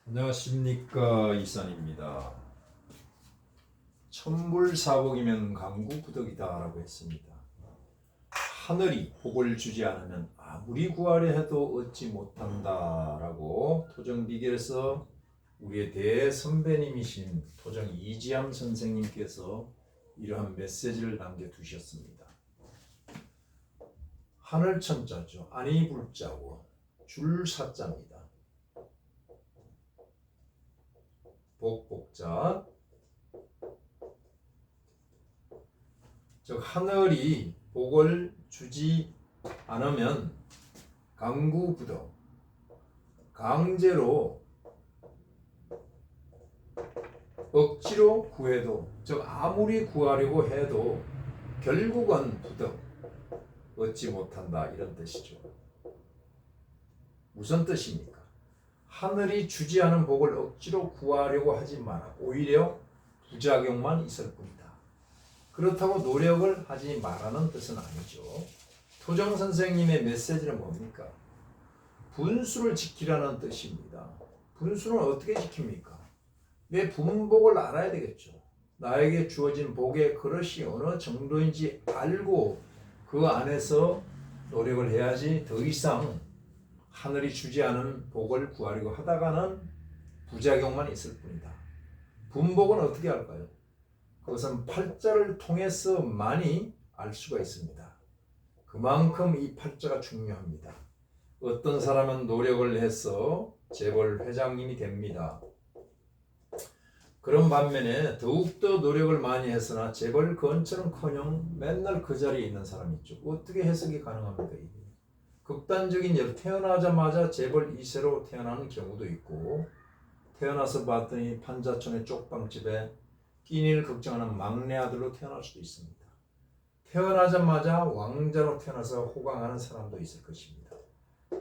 안녕하십니까, 이산입니다. 천불사복이면 강구구덕이다 라고 했습니다. 하늘이 복을 주지 않으면 아무리 구하려 해도 얻지 못한다 라고 토정비결에서 우리의 대선배님이신 토정 이지암 선생님께서 이러한 메시지를 남겨두셨습니다. 하늘천자죠. 아니불자고 줄사자입니다. 복복자, 즉 하늘이 복을 주지 않으면 강구부덕, 강제로 억지로 구해도, 즉 아무리 구하려고 해도 결국은 부덕, 얻지 못한다, 이런 뜻이죠. 무슨 뜻입니까? 하늘이 주지 않은 복을 억지로 구하려고 하지 마라. 오히려 부작용만 있을 뿐이다. 그렇다고 노력을 하지 말라는 뜻은 아니죠. 토정 선생님의 메시지는 뭡니까? 분수를 지키라는 뜻입니다. 분수는 어떻게 지킵니까? 내 분복을 알아야 되겠죠. 나에게 주어진 복의 그릇이 어느 정도인지 알고 그 안에서 노력을 해야지 더 이상 하늘이 주지 않은 복을 구하려고 하다가는 부작용만 있을 뿐이다. 분복은 어떻게 할까요? 그것은 팔자를 통해서만이 알 수가 있습니다. 그만큼 이 팔자가 중요합니다. 어떤 사람은 노력을 해서 재벌 회장님이 됩니다. 그런 반면에 더욱더 노력을 많이 했으나 재벌 근처는커녕 맨날 그 자리에 있는 사람이 있죠. 어떻게 해석이 가능합니까? 이게? 극단적인 예로 태어나자마자 재벌 2세로 태어나는 경우도 있고, 태어나서 봤더니 판자촌의 쪽방집에 끼니를 걱정하는 막내 아들로 태어날 수도 있습니다. 태어나자마자 왕자로 태어나서 호강하는 사람도 있을 것입니다.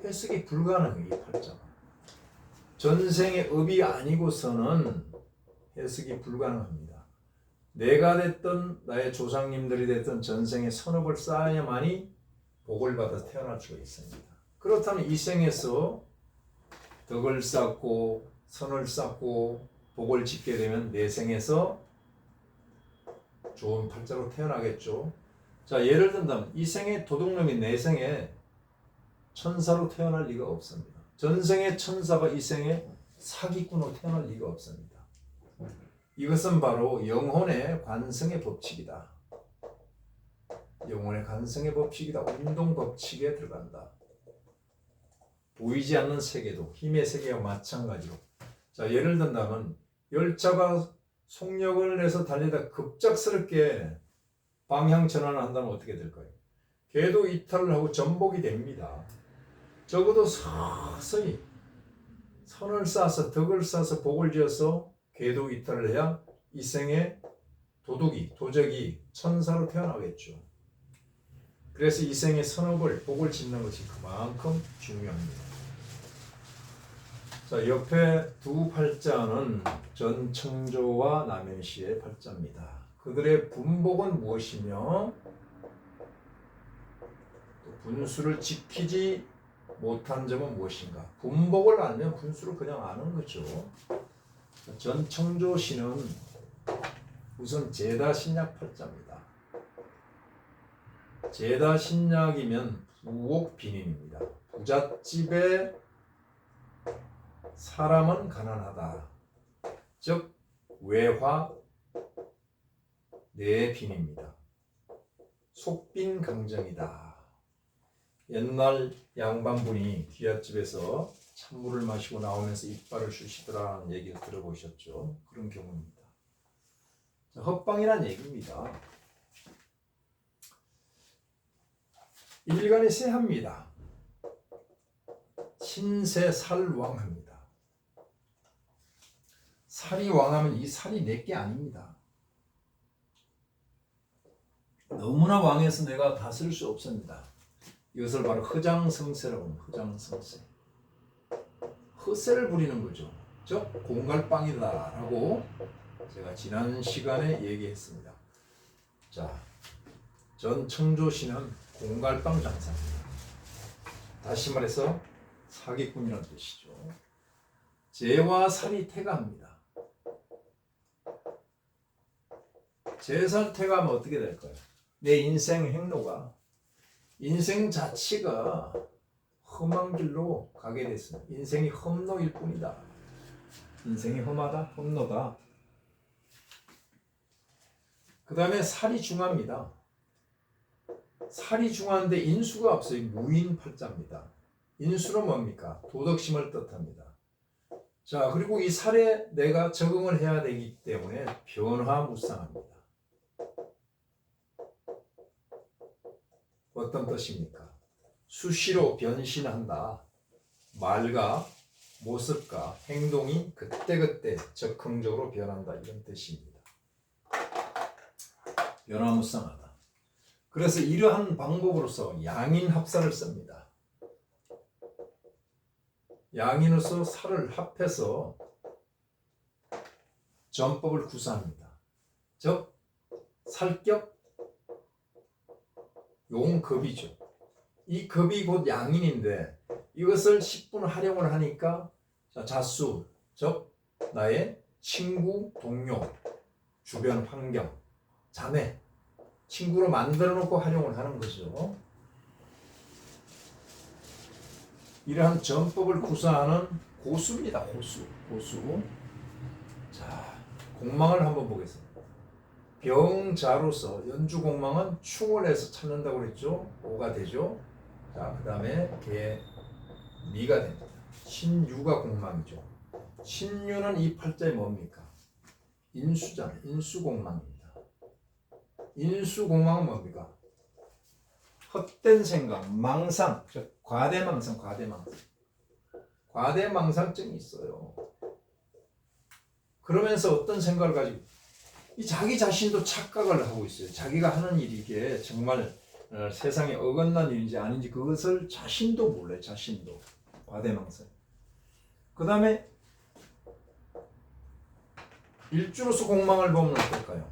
해석이 불가능해요, 이 팔자가. 전생의 업이 아니고서는 해석이 불가능합니다. 내가 됐든 나의 조상님들이 됐든 전생에 선업을 쌓아야만이 복을 받아 태어날 수가 있습니다. 그렇다면 이 생에서 덕을 쌓고 선을 쌓고 복을 짓게 되면 내 생에서 좋은 팔자로 태어나겠죠. 자, 예를 든다면 이 생에 도둑놈이 내 생에 천사로 태어날 리가 없습니다. 전생의 천사가 이 생에 사기꾼으로 태어날 리가 없습니다. 이것은 바로 영혼의 관성의 법칙이다. 영혼의 관성의 법칙이다. 운동 법칙에 들어간다. 보이지 않는 세계도 힘의 세계와 마찬가지로. 자, 예를 든다면 열차가 속력을 내서 달리다 급작스럽게 방향 전환을 한다면 어떻게 될까요? 궤도 이탈을 하고 전복이 됩니다. 적어도 서서히 선을 쌓아서 덕을 쌓아서 복을 지어서 궤도 이탈을 해야 이 생에 도적이 천사로 태어나겠죠. 그래서 이 생의 선업을 복을 짓는 것이 그만큼 중요합니다. 자, 옆에 두 팔자는 전청조와 남현시의 팔자입니다. 그들의 분복은 무엇이며 또 분수를 지키지 못한 점은 무엇인가? 분복을 알면 분수를 그냥 아는 거죠. 전청조시는 우선 제다신약 팔자입니다. 제다신약이면 부옥빈인입니다. 부잣집에 사람은 가난하다. 즉 외화 내빈입니다. 속빈강정이다. 옛날 양반분이 귀갓집에서 찬물을 마시고 나오면서 이빨을 쑤시더라는 얘기를 들어보셨죠? 그런 경우입니다. 헛방이란 얘기입니다. 일간이 세합니다. 신세살왕합니다. 살이 왕하면 이 살이 내게 아닙니다. 너무나 왕해서 내가 다 쓸 수 없습니다. 이것을 바로 허장성세라고 합니다. 허장성세. 허세를 부리는 거죠. 즉 공갈빵이다라고 제가 지난 시간에 얘기했습니다. 자, 전청조시는 공갈빵 장사입니다. 다시 말해서 사기꾼이라는 뜻이죠. 재와 살이 태가합니다. 재살 태가하면 어떻게 될까요? 내 인생 행로가 인생 자체가 험한 길로 가게 됐습니다. 인생이 험로일 뿐이다. 인생이 험하다, 험로다. 그 다음에 살이 중합니다. 살이 중한데 인수가 없어요. 무인팔자입니다. 인수는 뭡니까? 도덕심을 뜻합니다. 자, 그리고 이 살에 내가 적응을 해야 되기 때문에 변화무쌍합니다. 어떤 뜻입니까? 수시로 변신한다. 말과 모습과 행동이 그때그때 적극적으로 변한다. 이런 뜻입니다. 변화무쌍하다. 그래서 이러한 방법으로서 양인합살을 씁니다. 양인으로서 살을 합해서 전법을 구사합니다. 즉 살격 용급이죠. 이 급이 곧 양인인데 이것을 10분 활용을 하니까 자수, 즉 나의 친구, 동료, 주변 환경, 자매, 친구로 만들어 놓고 활용을 하는 거죠. 이러한 전법을 구사하는 고수입니다. 고수. 자, 공망을 한번 보겠습니다. 병자로서 연주공망은 충을 해서 찾는다고 그랬죠. 오가 되죠. 자, 그 다음에 개, 미가 됩니다. 신유가 공망이죠. 신유는 이 팔자에 뭡니까? 인수잖아요. 인수공망입니다. 인수공망은 뭡니까? 헛된 생각, 망상, 즉 과대망상. 과대망상증이 있어요. 그러면서 어떤 생각을 가지고 이 자기 자신도 착각을 하고 있어요. 자기가 하는 일이 이게 정말 세상에 어긋난 일인지 아닌지 그것을 자신도 몰라요. 자신도. 과대망상. 그 다음에 일주로서 공망을 보면 어떨까요?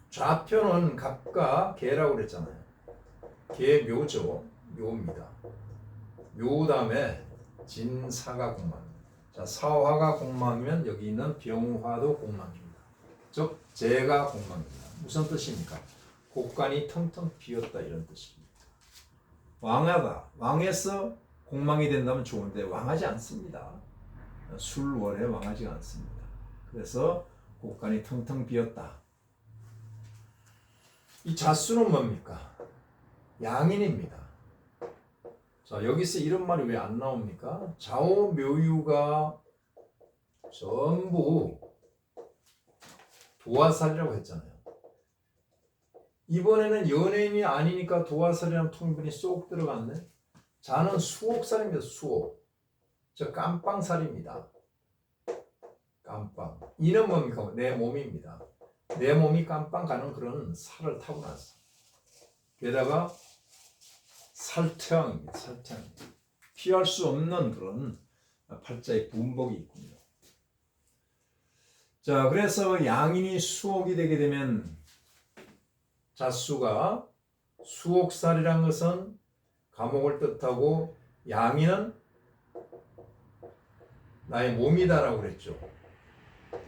좌표는 갑과 개라고 그랬잖아요. 개 묘죠. 묘입니다. 묘 다음에 진사가 공망입니다. 자, 사화가 공망이면 여기 있는 병화도 공망입니다. 즉 재가 공망입니다. 무슨 뜻입니까? 곡간이 텅텅 비었다 이런 뜻입니다. 왕하다. 왕에서 공망이 된다면 좋은데 왕하지 않습니다. 술월에 왕하지 않습니다. 그래서 곡간이 텅텅 비었다. 이 자수는 뭡니까? 양인입니다. 자, 여기서 이런 말이 왜 안 나옵니까? 좌우묘유가 전부 도화살이라고 했잖아요. 이번에는 연예인이 아니니까 도화살이라는 통분이 쏙 들어갔네. 자는 수옥살입니다. 수옥. 저 깜빵살입니다. 깜빵. 이는 뭡니까? 내 몸입니다. 내 몸이 깜빵 가는 그런 살을 타고 났어. 게다가 살태왕입니다. 살태왕. 피할 수 없는 그런 팔자의 분복이 있군요. 자, 그래서 양인이 수옥이 되게 되면 자수가 수옥살이란 것은 감옥을 뜻하고 양인은 나의 몸이다라고 그랬죠.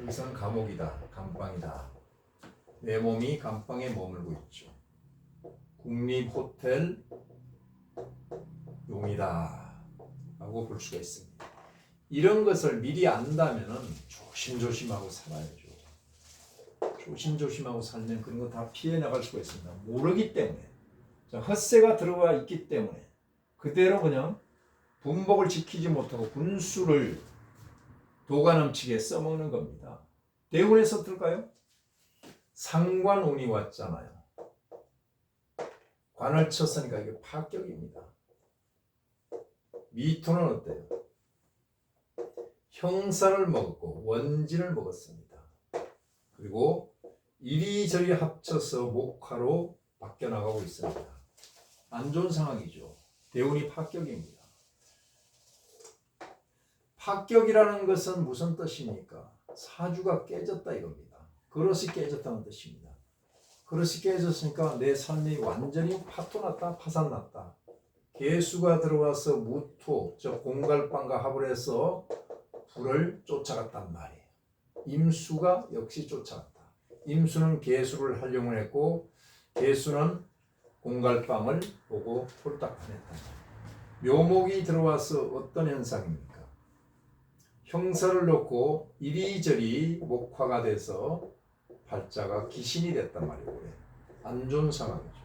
여기서는 감옥이다, 감방이다. 내 몸이 감방에 머물고 있죠. 국립호텔 용이다 라고 볼 수가 있습니다. 이런 것을 미리 안다면 조심조심하고 살아야죠. 조심조심하고 살면 그런 거 다 피해 나갈 수가 있습니다. 모르기 때문에. 자, 헛새가 들어와 있기 때문에 그대로 그냥 분복을 지키지 못하고 분수를 도가 넘치게 써먹는 겁니다. 대운에서 들까요? 상관운이 왔잖아요. 관을 쳤으니까 이게 파격입니다. 미토는 어때요? 형사를 먹었고 원진을 먹었습니다. 그리고 이리저리 합쳐서 목화로 바뀌어 나가고 있습니다. 안 좋은 상황이죠. 대운이 파격입니다. 파격이라는 것은 무슨 뜻입니까? 사주가 깨졌다 이겁니다. 그릇이 깨졌다는 뜻입니다. 그릇이 깨졌으니까 내 삶이 완전히 파토났다, 파산났다. 개수가 들어와서 무토, 즉 공갈빵과 합을 해서 불을 쫓아갔단 말이에요. 임수가 역시 쫓아갔다. 임수는 개수를 활용을 했고 개수는 공갈빵을 보고 홀딱 보냈다. 묘목이 들어와서 어떤 현상입니까? 형사를 놓고 이리저리 목화가 돼서 팔자가 기신이 됐단 말이고 안 좋은 상황이죠.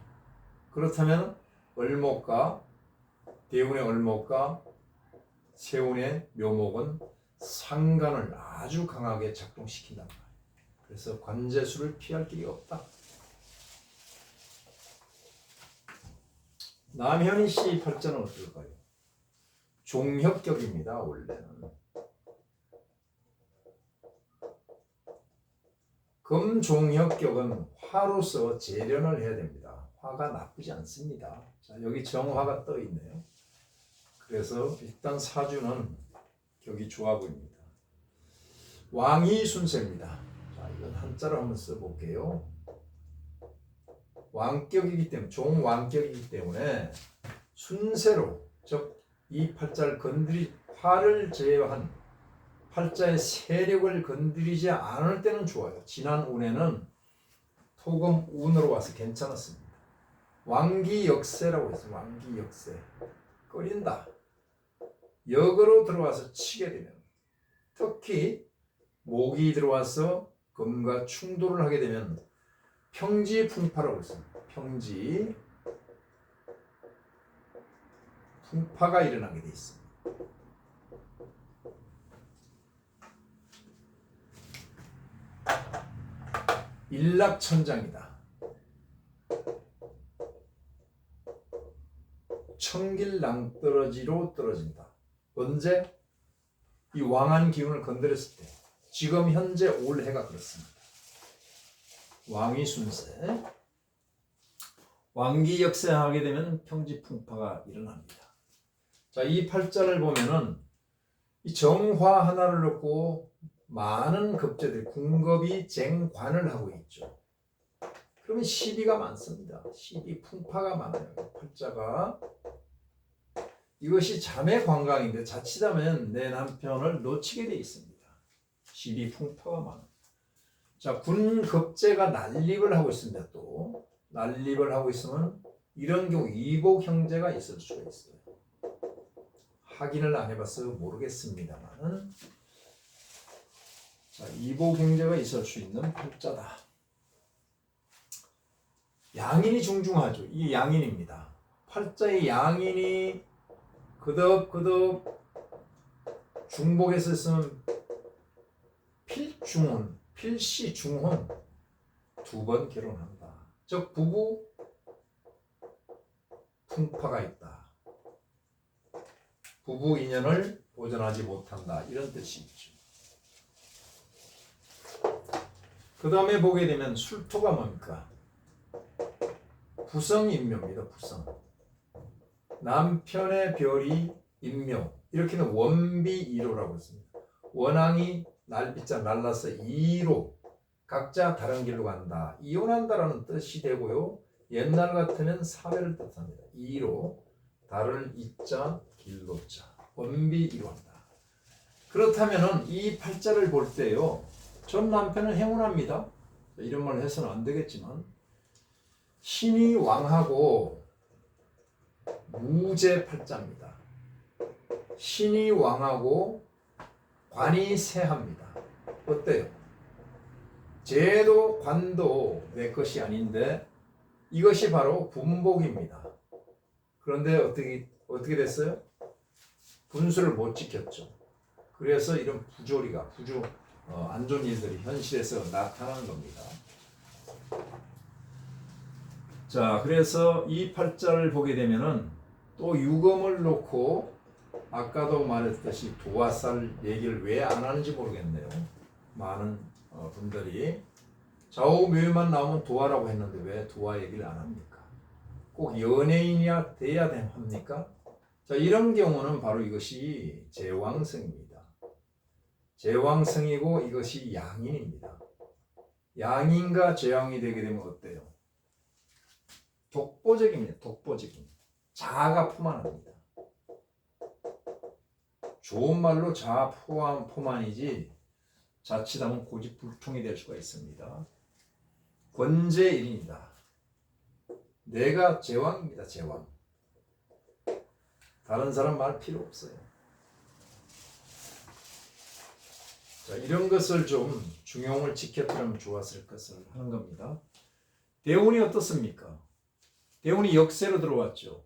그렇다면 을목과 대운의 을목과 세운의 묘목은 상관을 아주 강하게 작동시킨단 말이에요. 그래서 관재수를 피할 길이 없다. 남현희 씨 팔자는 어떨까요? 종혁격입니다. 원래는 금종혁격은 화로서 재련을 해야 됩니다. 화가 나쁘지 않습니다. 자, 여기 정화가 떠 있네요. 그래서 일단 사주는 격이 좋아 보입니다. 왕이 순세입니다. 자, 이건 한자로 한번 써볼게요. 왕격이기 때문에 종왕격이기 때문에 순세로 즉 이 팔자를 화를 제외한 팔자의 세력을 건드리지 않을 때는 좋아요. 지난 운에는 토금 운으로 와서 괜찮았습니다. 왕기역세라고 했어요. 왕기역세. 꺼린다. 역으로 들어와서 치게 되면 특히 목이 들어와서 금과 충돌을 하게 되면 평지풍파라고 했습니다. 평지 풍파가 일어나게 돼 있습니다. 일락천장이다. 청길낭떠러지로 떨어진다. 언제? 이 왕한 기운을 건드렸을 때. 지금 현재 올해가 그렇습니다. 왕이 순세. 왕기 역세하게 되면 평지풍파가 일어납니다. 자, 이 팔자를 보면은 이 정화 하나를 놓고 많은 급제들이 궁겁이 쟁관을 하고 있죠. 그러면 시비가 많습니다. 시비 풍파가 많아요. 팔자가 이것이 자매 관광인데 자칫하면 내 남편을 놓치게 돼 있습니다. 시비 풍파가 많아요. 자, 군급제가 난립을 하고 있습니다. 또 난립을 하고 있으면 이런 경우 이복 형제가 있을 수가 있어요. 확인을 안 해봐서 모르겠습니다만은 자, 이복 형제가 있을 수 있는 팔자다. 양인이 중중하죠. 이게 양인입니다. 팔자의 양인이 그덕그덕 중복에서 있으면 필중혼, 필시중혼 두 번 결혼한다. 즉 부부 풍파가 있다. 부부 인연을 보존하지 못한다. 이런 뜻이 있죠. 그 다음에 보게 되면 술토가 뭡니까? 부성인묘입니다. 부성. 남편의 별이 인묘. 이렇게는 원비이로라고 했습니다. 원앙이 날빛자 날라서 이로 각자 다른 길로 간다. 이혼한다라는 뜻이 되고요. 옛날 같으면 사회를 뜻합니다. 이로 다를 이자 길로자 원비이로한다. 그렇다면은 이 팔자를 볼 때요. 전 남편은 행운합니다. 이런 말 해서는 안 되겠지만 신이 왕하고 무제 팔자입니다. 신이 왕하고 관이 세합니다. 어때요? 제도 관도 내 것이 아닌데 이것이 바로 분복입니다. 그런데 어떻게 됐어요? 분수를 못 지켰죠. 그래서 이런 부조리가 안 좋은 일들이 현실에서 나타나는 겁니다. 자, 그래서 이 팔자를 보게 되면은 또 유금을 놓고 아까도 말했듯이 도화살 얘기를 왜 안 하는지 모르겠네요. 많은 분들이 좌우묘만 나오면 도화라고 했는데 왜 도화 얘기를 안 합니까? 꼭 연예인이야 돼야 합니까? 자, 이런 경우는 바로 이것이 제왕성입니다. 제왕성이고 이것이 양인입니다. 양인과 제왕이 되게 되면 어때요? 독보적입니다. 독보적인. 자아가 풍만합니다. 좋은 말로 자포만이지 자칫하면 고집불통이 될 수가 있습니다. 권제일입니다. 내가 제왕입니다. 제왕. 다른 사람 말 필요 없어요. 자, 이런 것을 좀 중용을 지켰더라면 좋았을 것을 하는 겁니다. 대운이 어떻습니까? 대운이 역세로 들어왔죠.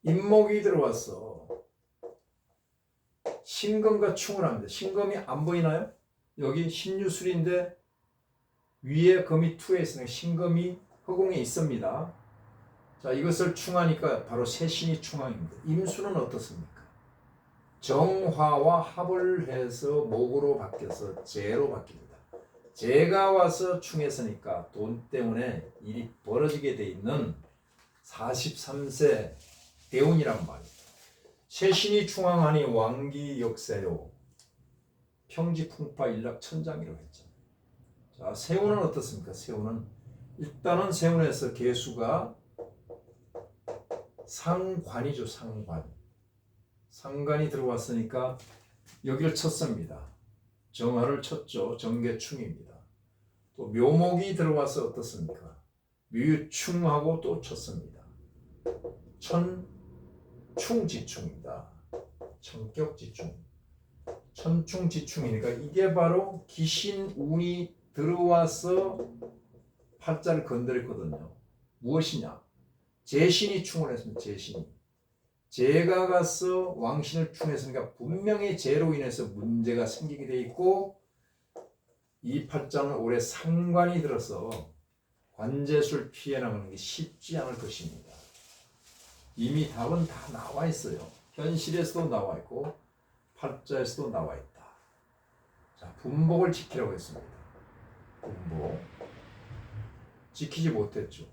임목이 들어왔어. 신금과 충을 합니다. 신금이 안 보이나요? 여기 신유술인데 위에 금이 투에 있으니까 신금이 허공에 있습니다. 자, 이것을 충하니까 바로 세신이 충항입니다. 임수는 어떻습니까? 정화와 합을 해서 목으로 바뀌어서 재로 바뀝니다. 재가 와서 충했으니까 돈 때문에 일이 벌어지게 돼 있는 43세 대운이란 말입니다. 세신이 충항하니 왕기 역세요. 평지풍파 일락천장이라고 했죠. 자, 세운은 어떻습니까? 세운은 일단은 세운에서 개수가 상관이죠. 상관이 들어왔으니까 여기를 쳤습니다. 정화를 쳤죠. 정계충입니다. 또 묘목이 들어와서 어떻습니까? 묘충하고 또 쳤습니다. 천충지충입니다. 천격지충. 천충지충이니까 이게 바로 기신운이 들어와서 팔자를 건드렸거든요. 무엇이냐? 재신이 충을 했습니다. 재가 가서 왕신을 충했으니까 분명히 재로 인해서 문제가 생기게 돼 있고, 이 팔자는 올해 상관이 들어서 관제술 피해 나가는 게 쉽지 않을 것입니다. 이미 답은 다 나와 있어요. 현실에서도 나와 있고 팔자에서도 나와 있다. 자, 분복을 지키라고 했습니다. 분복 지키지 못했죠.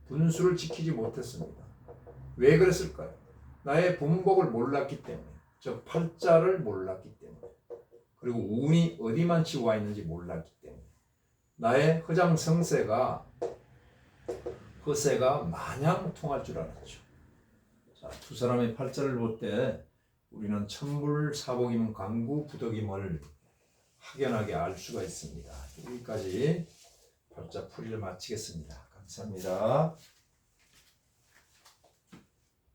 분수를 지키지 못했습니다. 왜 그랬을까요? 나의 분복을 몰랐기 때문에, 즉 팔자를 몰랐기 때문에, 그리고 운이 어디만치 와 있는지 몰랐기 때문에, 나의 허장성세가 허세가 마냥 통할 줄 알았죠. 자, 두 사람의 팔자를 볼 때 우리는 천불사복이면 강구 부덕임을 확연하게 알 수가 있습니다. 여기까지 팔자 풀이를 마치겠습니다. 감사합니다.